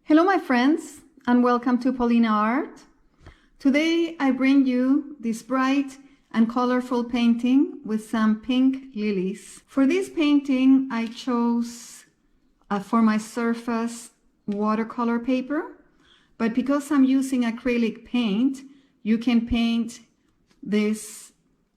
Hello my friends, and welcome to Paulina Art. Today I bring you this bright and colorful painting with some pink lilies. For this painting I chose for my surface watercolor paper, but because I'm using acrylic paint, you can paint this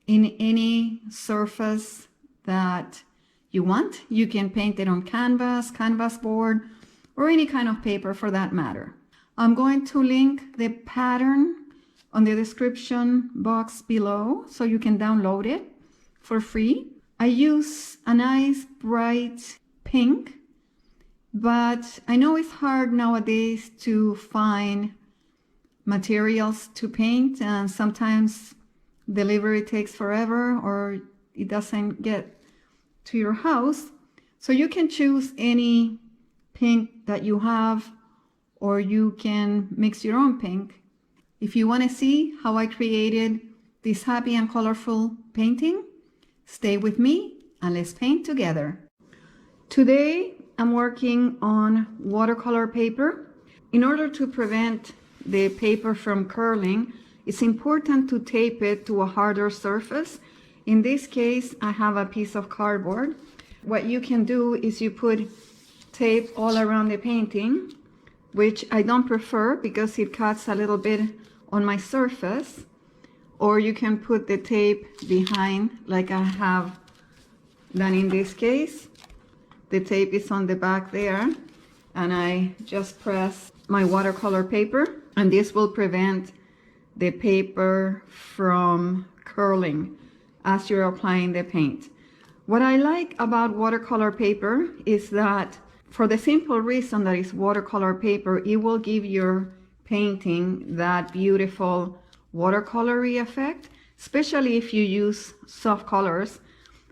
in any surface that you want. You can paint it on canvas board, or any kind of paper for that matter. I'm going to link the pattern on the description box below so you can download it for free. I use a nice bright pink, but I know it's hard nowadays to find materials to paint, and sometimes delivery takes forever or it doesn't get to your house. So you can choose any pink that you have, or you can mix your own pink. If you want to see how I created this happy and colorful painting, stay with me and let's paint together. Today I'm working on watercolor paper. In order to prevent the paper from curling, it's important to tape it to a harder surface. In this case, I have a piece of cardboard. What you can do is you put tape all around the painting, which I don't prefer because it cuts a little bit on my surface, or you can put the tape behind like I have done in this case. The tape is on the back there, and I just press my watercolor paper, and this will prevent the paper from curling as you're applying the paint. What I like about watercolor paper is that, for the simple reason that it's watercolor paper, it will give your painting that beautiful watercolory effect, especially if you use soft colors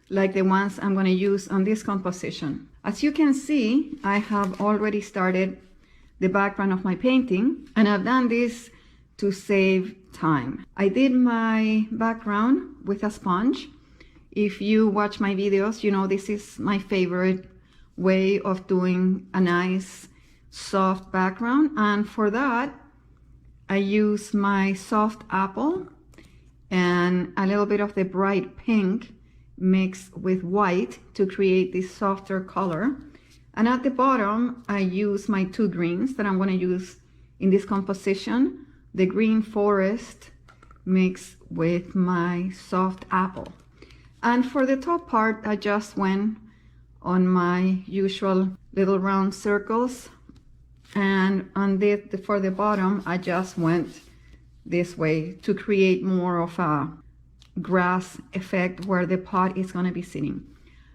like the ones I'm going to use on this composition. As you can see, I have already started the background of my painting, and I've done this to save time. I did my background with a sponge. If you watch my videos, you know this is my favorite way of doing a nice soft background, and for that I use my soft apple and a little bit of the bright pink mixed with white to create this softer color. And at the bottom I use my two greens that I'm going to use in this composition, the green forest mixed with my soft apple. And for the top part I just went on my usual little round circles, and on for the bottom I just went this way to create more of a grass effect where the pot is going to be sitting.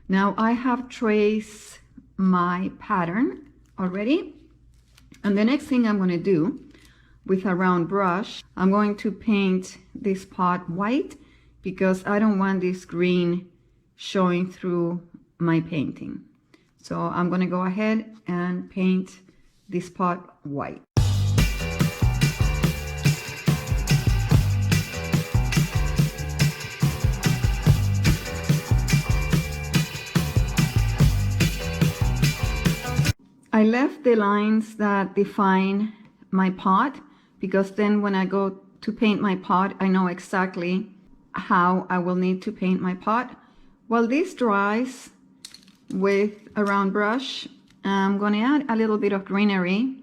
Now I have traced my pattern already, and the next thing I'm going to do with a round brush, I'm going to paint this pot white because I don't want this green showing through my painting. So I'm going to go ahead and paint this pot white. I left the lines that define my pot because then when I go to paint my pot, I know exactly how I will need to paint my pot. While this dries with a round brush, I'm going to add a little bit of greenery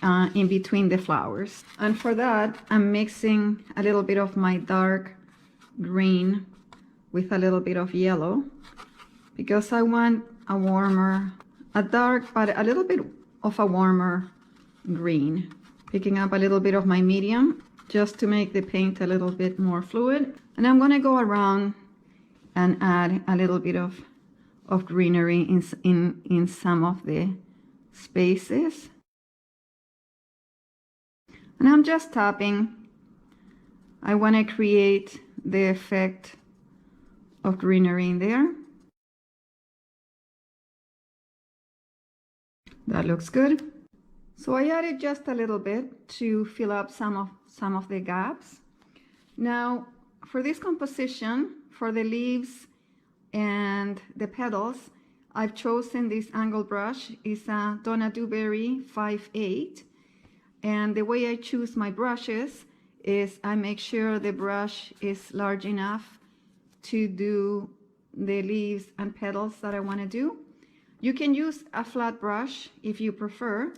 in between the flowers. And for that, I'm mixing a little bit of my dark green with a little bit of yellow because I want a dark but a little bit of a warmer green. Picking up a little bit of my medium just to make the paint a little bit more fluid. And I'm going to go around and add a little bit of greenery in some of the spaces. And I'm just tapping. I want to create the effect of greenery in there. That looks good. So I added just a little bit to fill up some of the gaps. Now for this composition, for the leaves and the petals, I've chosen this angle brush. It's a Donna Dewberry 5/8. And the way I choose my brushes is I make sure the brush is large enough to do the leaves and petals that I want to do. You can use a flat brush if you prefer.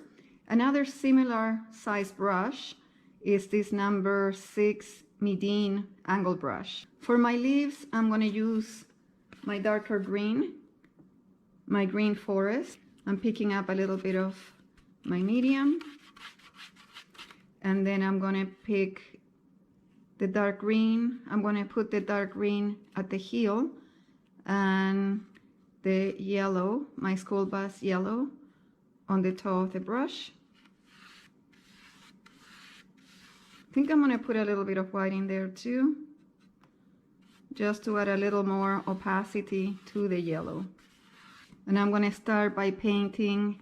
Another similar size brush is this number 6 Midine angle brush. For my leaves, I'm going to use my darker green, my green forest. I'm picking up a little bit of my medium, and then I'm going to pick the dark green. I'm going to put the dark green at the heel and the yellow, my school bus yellow, on the toe of the brush. I think I'm going to put a little bit of white in there too, just to add a little more opacity to the yellow. And I'm going to start by painting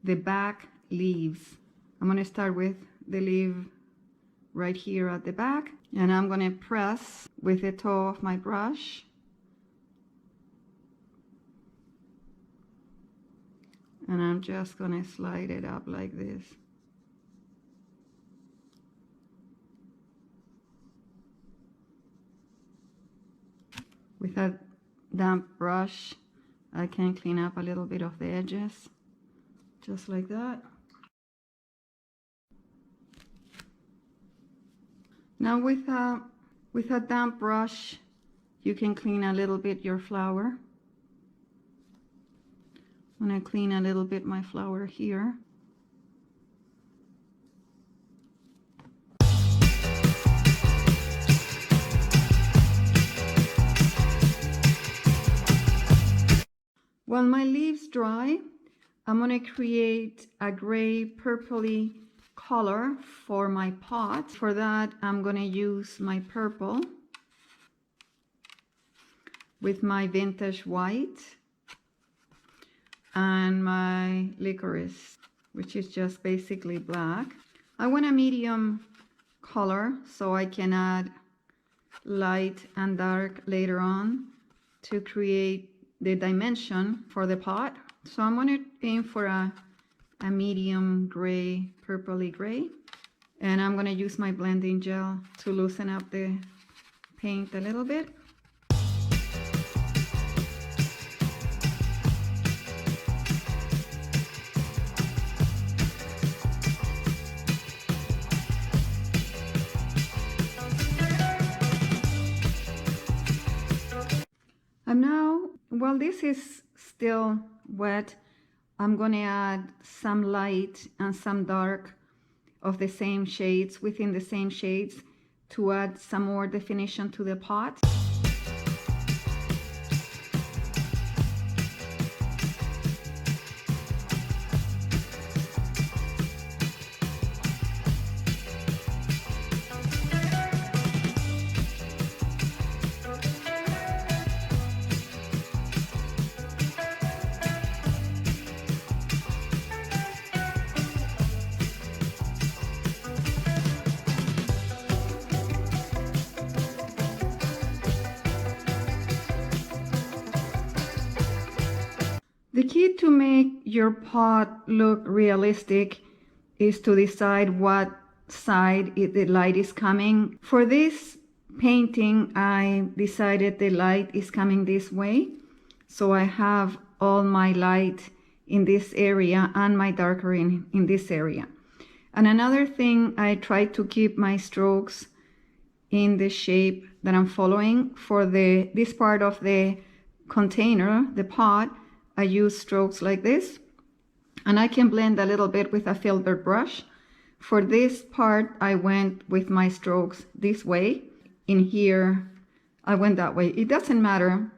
the back leaves. I'm going to start with the leaf right here at the back, and I'm going to press with the toe of my brush. And I'm just going to slide it up like this. With a damp brush, I can clean up a little bit of the edges, just like that. Now with a damp brush, you can clean a little bit your flower. I'm going to clean a little bit my flower here. While my leaves dry, I'm going to create a gray purpley color for my pot. For that, I'm going to use my purple with my vintage white and my licorice, which is just basically black. I want a medium color so I can add light and dark later on to create the dimension for the pot. So I'm going to aim for a medium gray, purpley gray. And I'm going to use my blending gel to loosen up the paint a little bit. And now, while this is still wet, I'm going to add some light and some dark of the same shades, within the same shades, to add some more definition to the pot. The key to make your pot look realistic is to decide what side the light is coming. For this painting, I decided the light is coming this way. So I have all my light in this area and my darker in this area. And another thing, I try to keep my strokes in the shape that I'm following. For this part of the container, the pot, I use strokes like this, and I can blend a little bit with a filbert brush. For this part, I went with my strokes this way. In here, I went that way. It doesn't matter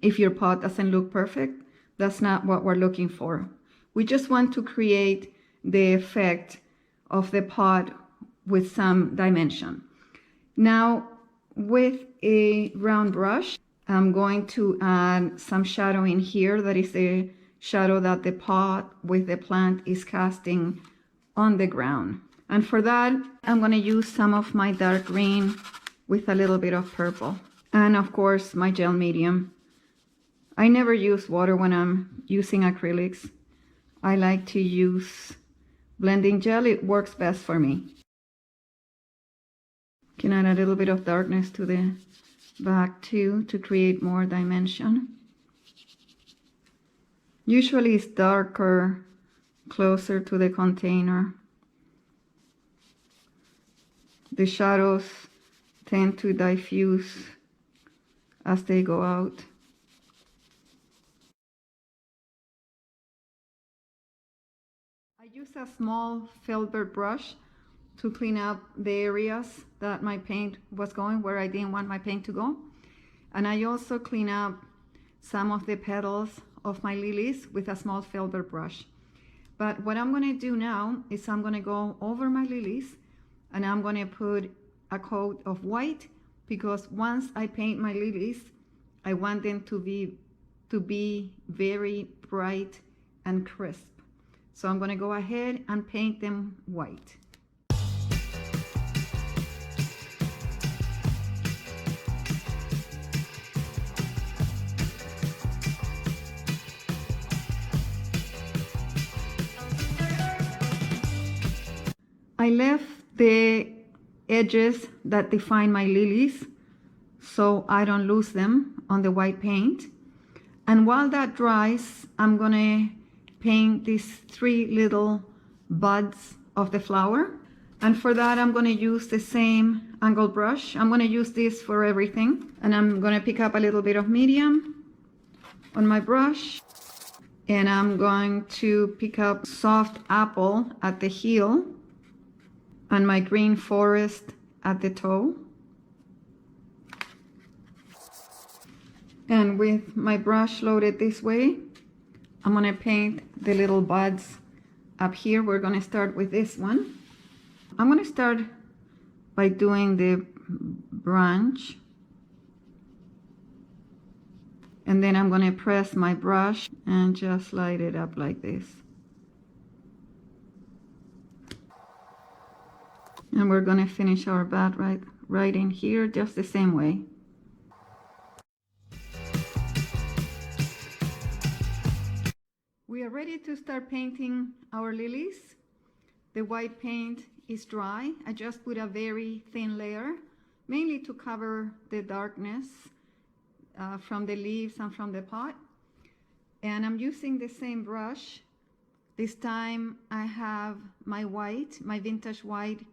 if your pot doesn't look perfect. That's not what we're looking for. We just want to create the effect of the pot with some dimension. Now, with a round brush, I'm going to add some shadow in here. That is the shadow that the pot with the plant is casting on the ground. And for that, I'm going to use some of my dark green with a little bit of purple. And of course, my gel medium. I never use water when I'm using acrylics. I like to use blending gel. It works best for me. Can add a little bit of darkness to the back too to create more dimension. Usually it's darker closer to the container. The shadows tend to diffuse as they go out. I use a small filbert brush to clean up the areas that my paint was going, where I didn't want my paint to go. And I also clean up some of the petals of my lilies with a small filbert brush. But what I'm going to do now is I'm going to go over my lilies and I'm going to put a coat of white, because once I paint my lilies, I want them to be very bright and crisp. So I'm going to go ahead and paint them white. I left the edges that define my lilies so I don't lose them on the white paint. And while that dries, I'm gonna paint these 3 little buds of the flower. And for that, I'm gonna use the same angled brush. I'm gonna use this for everything. And I'm gonna pick up a little bit of medium on my brush. And I'm going to pick up soft apple at the heel and my green forest at the toe. And with my brush loaded this way, I'm gonna paint the little buds up here. We're gonna start with this one. I'm gonna start by doing the branch. And then I'm gonna press my brush and just light it up like this. And we're gonna finish our bud right in here, just the same way. We are ready to start painting our lilies. The white paint is dry. I just put a very thin layer, mainly to cover the darkness from the leaves and from the pot. And I'm using the same brush. This time I have my white, my vintage white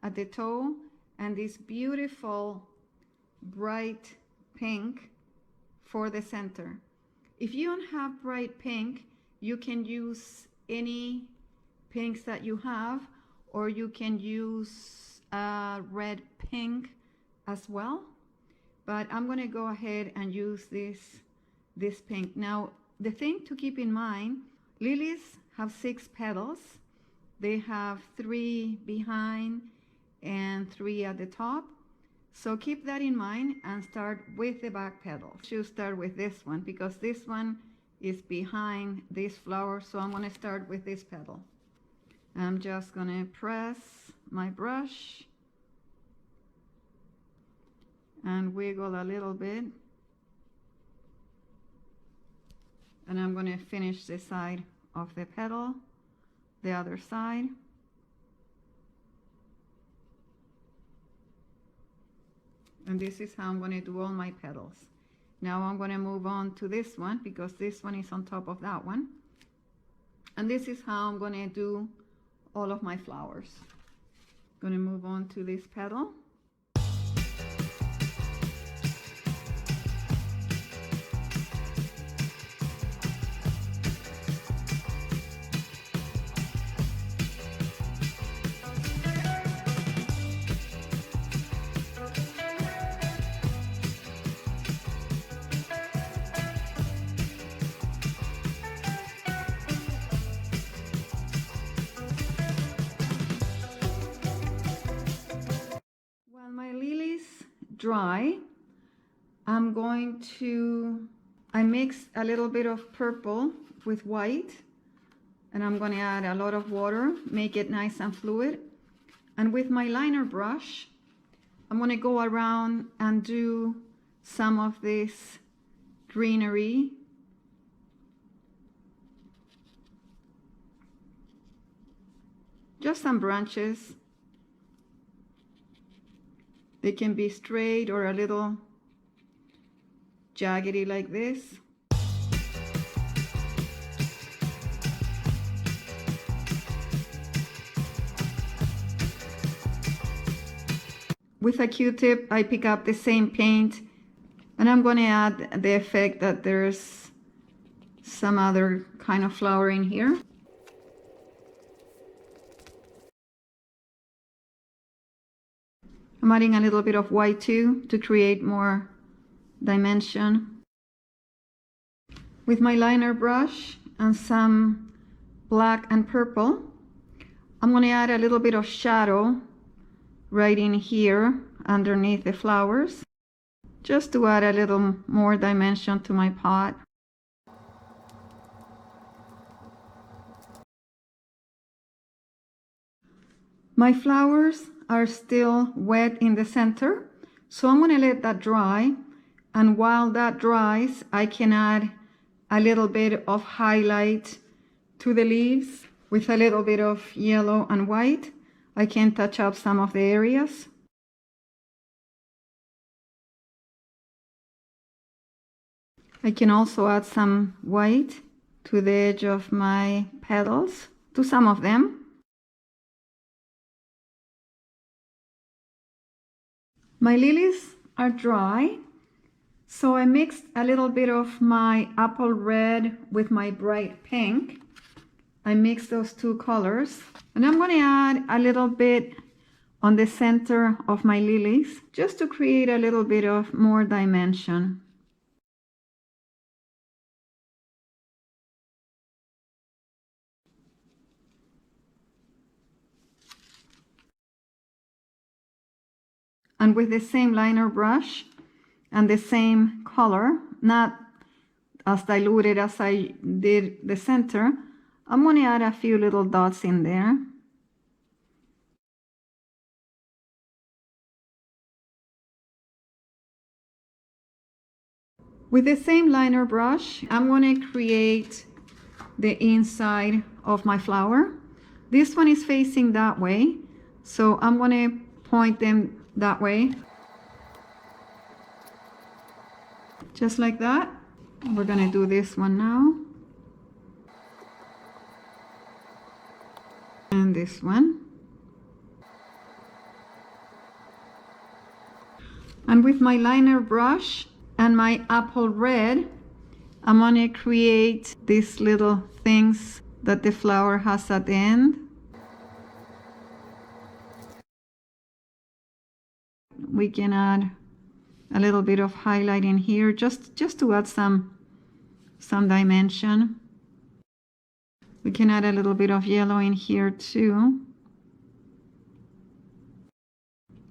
at the toe, and this beautiful bright pink for the center. If you don't have bright pink, you can use any pinks that you have, or you can use red pink as well. But I'm going to go ahead and use this pink. Now, the thing to keep in mind, lilies have 6 petals. They have 3 behind and 3 at the top. So keep that in mind and start with the back petals. You start with this one because this one is behind this flower. So I'm going to start with this petal. I'm just going to press my brush and wiggle a little bit. And I'm going to finish the side of the petal, the other side. And this is how I'm going to do all my petals. Now I'm going to move on to this one because this one is on top of that one. And this is how I'm going to do all of my flowers. I'm going to move on to this petal. Dry, I mix a little bit of purple with white, and I'm going to add a lot of water, make it nice and fluid. And with my liner brush, I'm going to go around and do some of this greenery just some branches. They can be straight or a little jaggedy like this. With a Q-tip, I pick up the same paint, and I'm going to add the effect that there's some other kind of flower in here. I'm adding a little bit of white too to create more dimension. With my liner brush and some black and purple, I'm going to add a little bit of shadow right in here underneath the flowers, just to add a little more dimension to my pot. My flowers are still wet in the center, so I'm going to let that dry, and while that dries I can add a little bit of highlight to the leaves. With a little bit of yellow and white, I can touch up some of the areas. I can also add some white to the edge of my petals, to some of them. My lilies are dry, so I mixed a little bit of my apple red with my bright pink. I mixed those two colors, and I'm going to add a little bit on the center of my lilies, just to create a little bit of more dimension. And with the same liner brush and the same color, not as diluted as I did the center, I'm going to add a few little dots in there. With the same liner brush, I'm going to create the inside of my flower. This one is facing that way, so I'm going to point them that way, just like that. We're going to do this one now, and this one. And with my liner brush and my apple red, I'm going to create these little things that the flower has at the end. We can add a little bit of highlight in here, just to add some dimension. We can add a little bit of yellow in here too.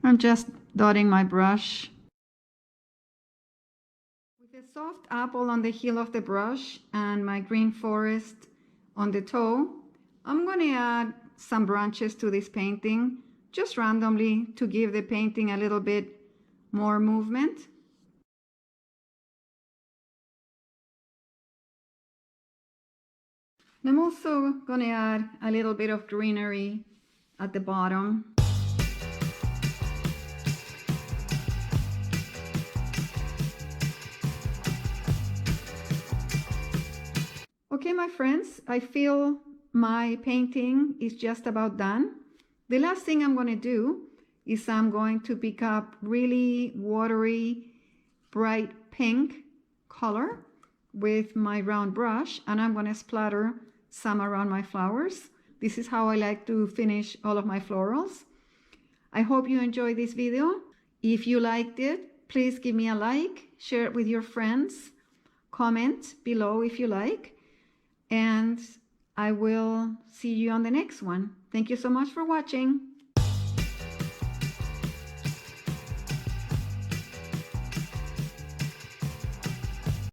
I'm just dotting my brush. With a soft apple on the heel of the brush and my green forest on the toe, I'm going to add some branches to this painting, just randomly, to give the painting a little bit more movement. I'm also going to add a little bit of greenery at the bottom. Okay, my friends, I feel my painting is just about done. The last thing I'm going to do is I'm going to pick up really watery, bright pink color with my round brush, and I'm going to splatter some around my flowers. This is how I like to finish all of my florals. I hope you enjoyed this video. If you liked it, please give me a like, share it with your friends, comment below if you like, and I will see you on the next one. Thank you so much for watching.